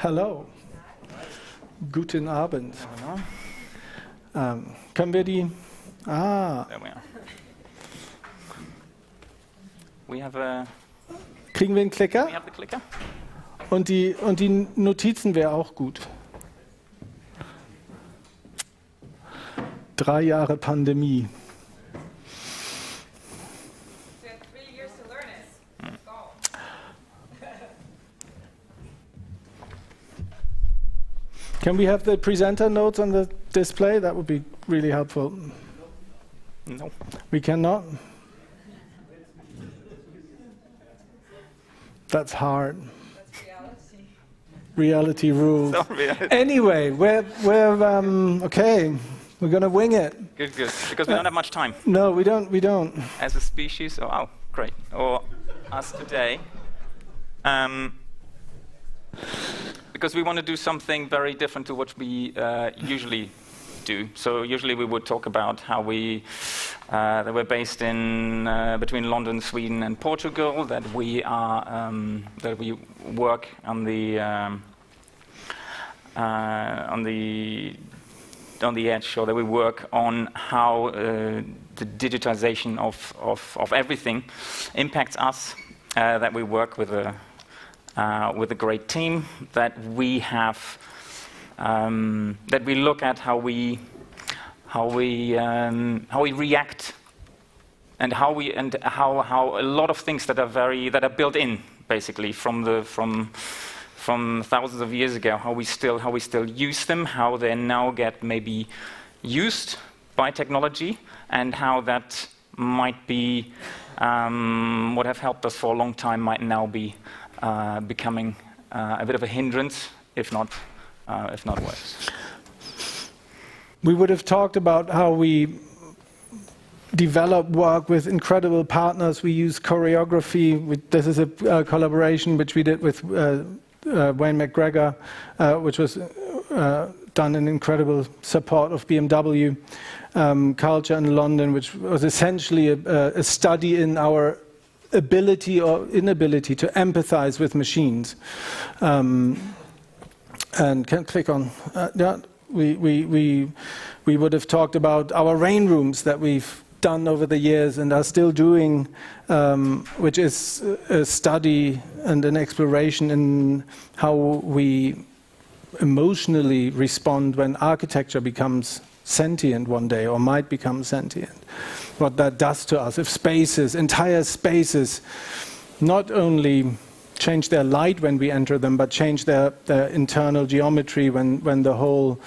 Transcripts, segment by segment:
Hello. Guten Abend. Können wir die... There we are. We have a... Kriegen wir einen Klicker? We have the clicker. Und die Notizen wäre auch gut. 3 Jahre Pandemie. Can we have the presenter notes on the display? That would be really helpful. No. We cannot? That's hard. That's reality. Reality rules. Sorry. Anyway, we're okay. We're going to wing it. Good. Because we don't have much time. No, we don't. As a species, oh, great. Or us today. Because we want to do something very different to what we usually do. So usually we would talk about how that we're based in between London, Sweden, and Portugal. That we work on the edge, or that we work on how the digitization of everything impacts us. That we work with a great team, that we have, that we look at how we react, and how a lot of things that are built in, basically from thousands of years ago, how we still use them, how they now get maybe used by technology, and how that might be what have helped us for a long time might now be becoming a bit of a hindrance, if not worse. We would have talked about how we develop work with incredible partners. We use choreography. This is a collaboration which we did with Wayne McGregor, which was done in incredible support of BMW. Culture in London, which was essentially a study in our ability or inability to empathize with machines. And can click on that. We would have talked about our rain rooms that we've done over the years and are still doing, which is a study and an exploration in how we emotionally respond when architecture becomes sentient one day, or might become sentient. What that does to us, if spaces, entire spaces, not only change their light when we enter them, but change their internal geometry when the whole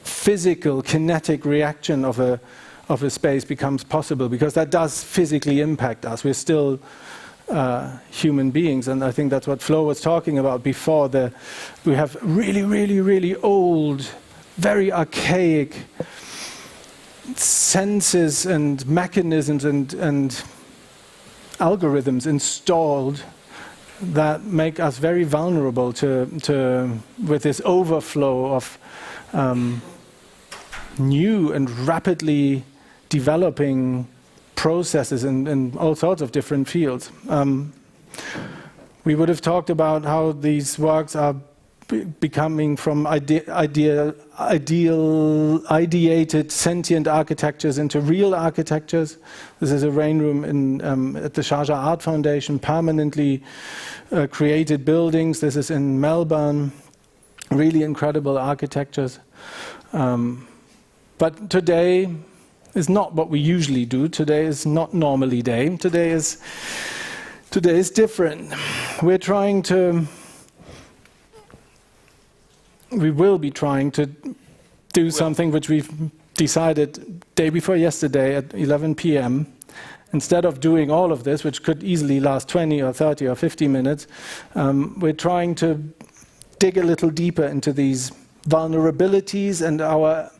physical, kinetic reaction of a space becomes possible, because that does physically impact us. We're still human beings, and I think that's what Flo was talking about before. We have really old, very archaic senses and mechanisms and algorithms installed that make us very vulnerable to with this overflow of new and rapidly developing processes in all sorts of different fields. We would have talked about how these works are becoming from ideated sentient architectures into real architectures. This is a rain room at the Sharjah Art Foundation, permanently created buildings. This is in Melbourne, really incredible architectures. But today is not what we usually do. Today is not normally day. Today is different. We will be trying to do something which we've decided day before yesterday at 11 p.m. Instead of doing all of this, which could easily last 20 or 30 or 50 minutes, we're trying to dig a little deeper into these vulnerabilities and our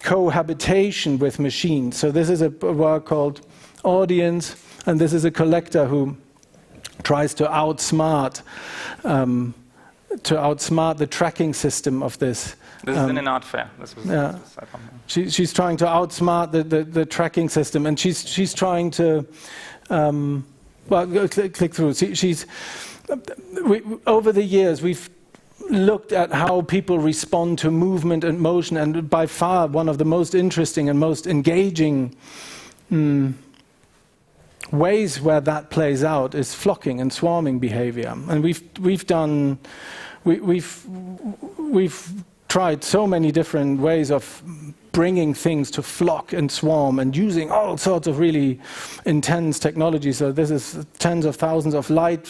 cohabitation with machines. So this is a work called Audience, and this is a collector who tries to outsmart the tracking system of this. This is in an art fair. She's trying to outsmart the tracking system, and she's trying to click through. over the years, we've looked at how people respond to movement and motion, and by far one of the most interesting and most engaging ways where that plays out is flocking and swarming behavior. And we've tried so many different ways of bringing things to flock and swarm and using all sorts of really intense technology. So this is tens of thousands of light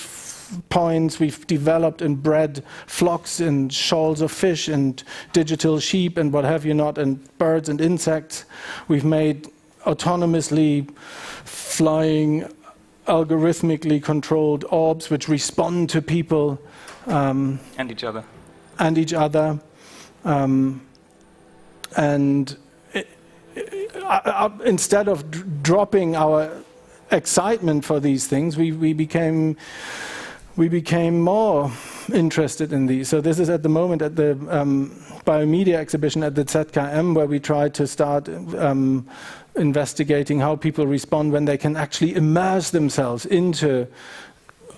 points. We've developed and bred flocks and shoals of fish and digital sheep and what have you not, and birds and insects. We've made autonomously flying, algorithmically controlled orbs which respond to people. And each other. And each other. Instead of dropping our excitement for these things, we became more interested in these. So this is at the moment at the Biomedia exhibition at the ZKM, where we try to start investigating how people respond when they can actually immerse themselves into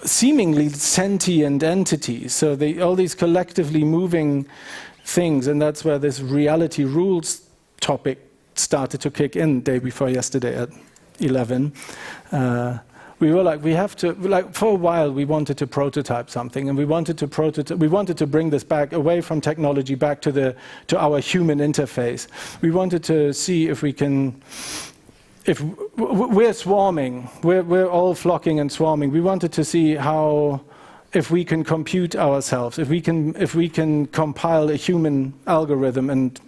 seemingly sentient entities. So all these collectively moving things, and that's where this reality rules topic started to kick in day before yesterday at 11. We were like, we have to, like, for a while we wanted to prototype something, and we wanted to bring this back away from technology back to our human interface. We wanted to see if we can, if we're swarming, we're all flocking and swarming. We wanted to see how, if we can compute ourselves, if we can compile a human algorithm and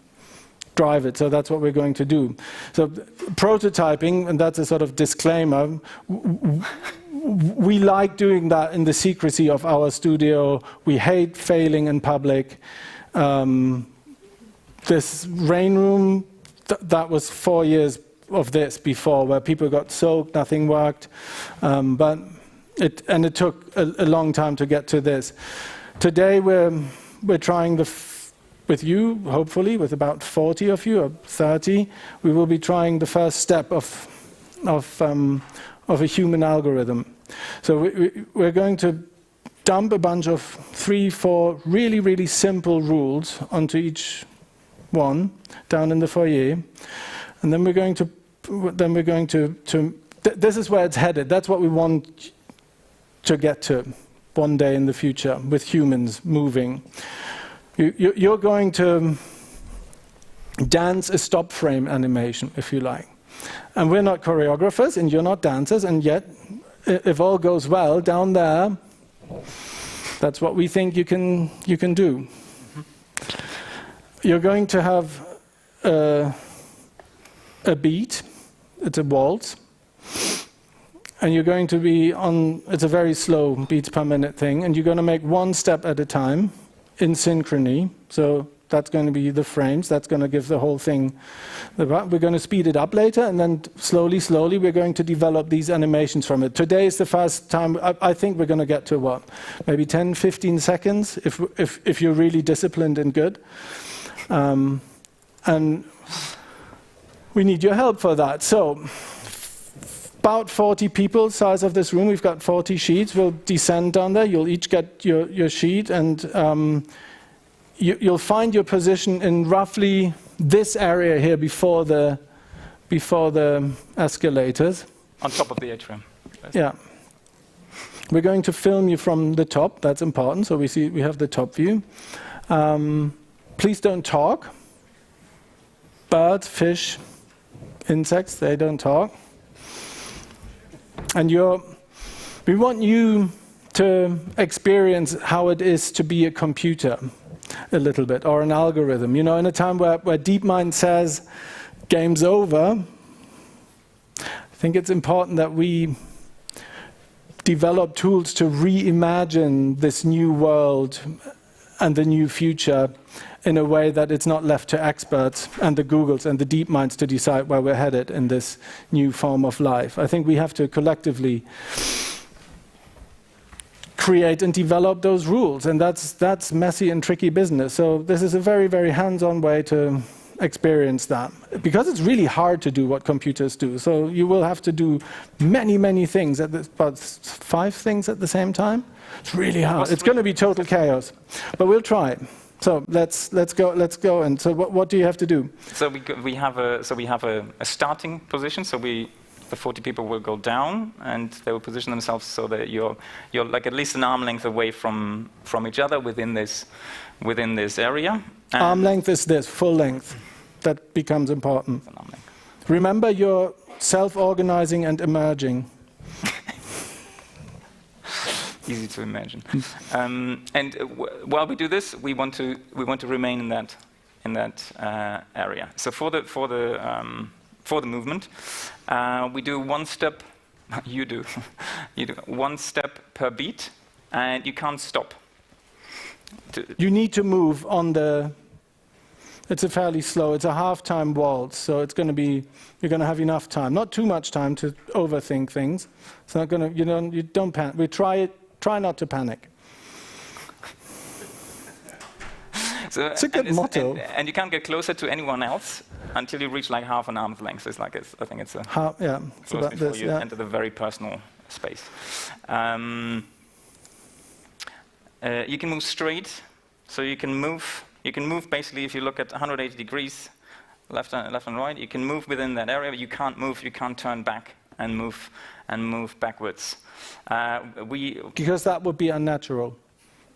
drive it. So that's what we're going to do. So prototyping, and that's a sort of disclaimer, we like doing that in the secrecy of our studio. We hate failing in public. This rain room, that was 4 years of this before, where people got soaked, nothing worked. But it took a long time to get to this. Today we're trying with you, hopefully, with about 40 of you, or 30, we will be trying the first step of a human algorithm. So we're going to dump a bunch of 3, 4 really, really simple rules onto each one down in the foyer, and then we're going to this is where it's headed. That's what we want to get to one day in the future with humans moving. You're going to dance a stop frame animation, if you like. And we're not choreographers, and you're not dancers, and yet, if all goes well, down there, that's what we think you can do. You're going to have a beat, it's a waltz, and you're going to be on, it's a very slow beats per minute thing, and you're going to make one step at a time, in synchrony. So that's going to be the frames. That's going to give the whole thing. We're going to speed it up later, and then slowly, we're going to develop these animations from it. Today is the first time. I think we're going to get to what, maybe 10, 15 seconds, if you're really disciplined and good. And we need your help for that. So about 40 people, size of this room. We've got 40 sheets. We'll descend down there. You'll each get your sheet, and you'll find your position in roughly this area here before the escalators. On top of the atrium. Yeah. We're going to film you from the top. That's important. So we have the top view. Please don't talk. Birds, fish, insects, they don't talk. And we want you to experience how it is to be a computer a little bit, or an algorithm. You know, in a time where DeepMind says, game's over, I think it's important that we develop tools to reimagine this new world and the new future in a way that it's not left to experts and the Googles and the DeepMinds to decide where we're headed in this new form of life. I think we have to collectively create and develop those rules, and that's messy and tricky business. So this is a very, very hands-on way to experience that. Because it's really hard to do what computers do. So you will have to do many, many things, about 5 things at the same time. It's really hard. It's going to be total chaos. But we'll try. So let's go. And so what do you have to do? So we have a starting position. So the 40 people will go down, and they will position themselves so that you're like at least an arm length away from each other within this area. And arm length is this, full length. That becomes important. Remember, you're self-organizing and emerging. Easy to imagine. And while we do this, we want to remain in that area. So for the movement, we do one step. You do one step per beat, and you can't stop. You need to move on the. It's a fairly slow. It's a half-time waltz, so it's going to be. You're going to have enough time, not too much time to overthink things. It's not going to. You don't panic. We try it. Try not to panic. So, it's a good motto. And you can't get closer to anyone else until you reach like half an arm's length. It's like I think it's a yeah. It's about before this. you Yeah. enter the very personal space. You can move straight, so you can move. You can move basically if you look at 180 degrees, left and right. You can move within that area, but you can't move. You can't turn back and move backwards. Because that would be unnatural.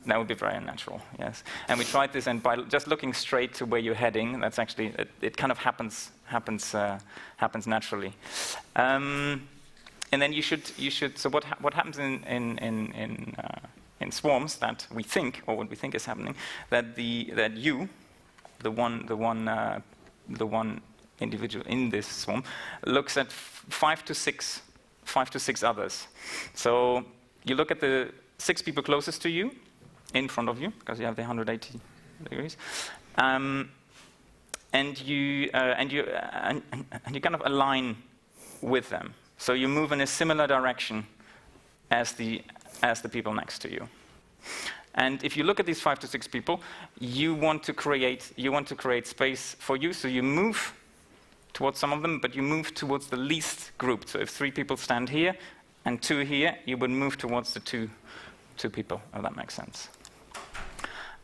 That would be very unnatural, yes. And we tried this, and by just looking straight to where you're heading, that's actually it kind of happens naturally. And then you should. So what happens in swarms that we think, or what we think is happening, that you, the one individual in this swarm, looks at 5 to 6 others. So you look at the 6 people closest to you, in front of you, because you have the 180 degrees, and you kind of align with them. So you move in a similar direction as the people next to you. And if you look at these 5 to 6 people, you want to create space for you. So you move towards some of them, but you move towards the least group. So if 3 people stand here and 2 here, you would move towards the two people, if that makes sense.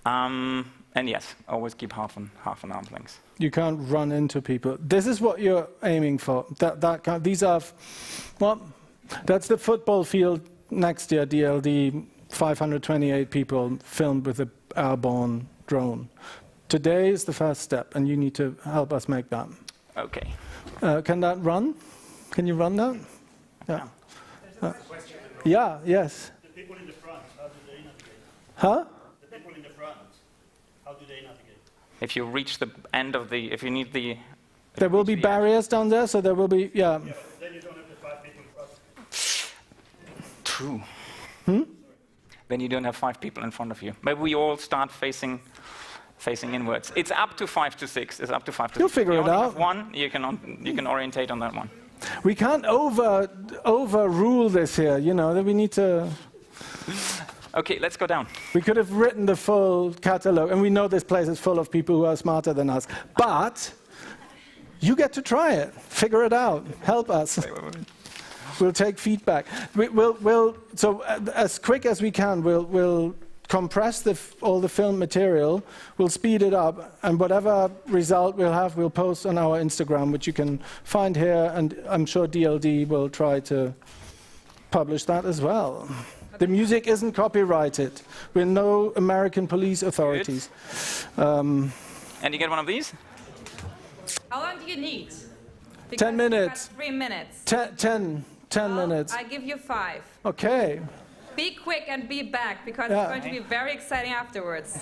And yes, always keep half an arm's length. You can't run into people. This is what you're aiming for. These are, well, that's the football field next year, DLD, 528 people filmed with an airborne drone. Today is the first step, and you need to help us make that. Okay. Can that run? Can you run that? Yeah. Yeah, yes. The people in the front, how do they navigate? Huh? The people in the front, how do they navigate? If you reach the end of the, if you need the... There will be barriers down there, so there will be, yeah. Yeah, but then you don't have the 5 people in front. True. Hmm? Then you don't have 5 people in front of you. Maybe we all start facing inwards. It's up to 5 to 6. It's up to 5 to 6. You'll figure it out. If you only have one, you can orientate on that one. We can't overrule this here, you know, that we need to... Okay, let's go down. We could have written the full catalog, and we know this place is full of people who are smarter than us. But you get to try it, figure it out, help us. We'll take feedback. So as quick as we can, we'll compress all the film material, we'll speed it up, and whatever result we'll have, we'll post on our Instagram, which you can find here, and I'm sure DLD will try to publish that as well. The music isn't copyrighted. We're no American police authorities. And you get one of these? How long do you need? 10 minutes. 3 minutes. 10 minutes. I give you 5. Okay. Be quick and be back, because Yeah. it's going to be very exciting afterwards.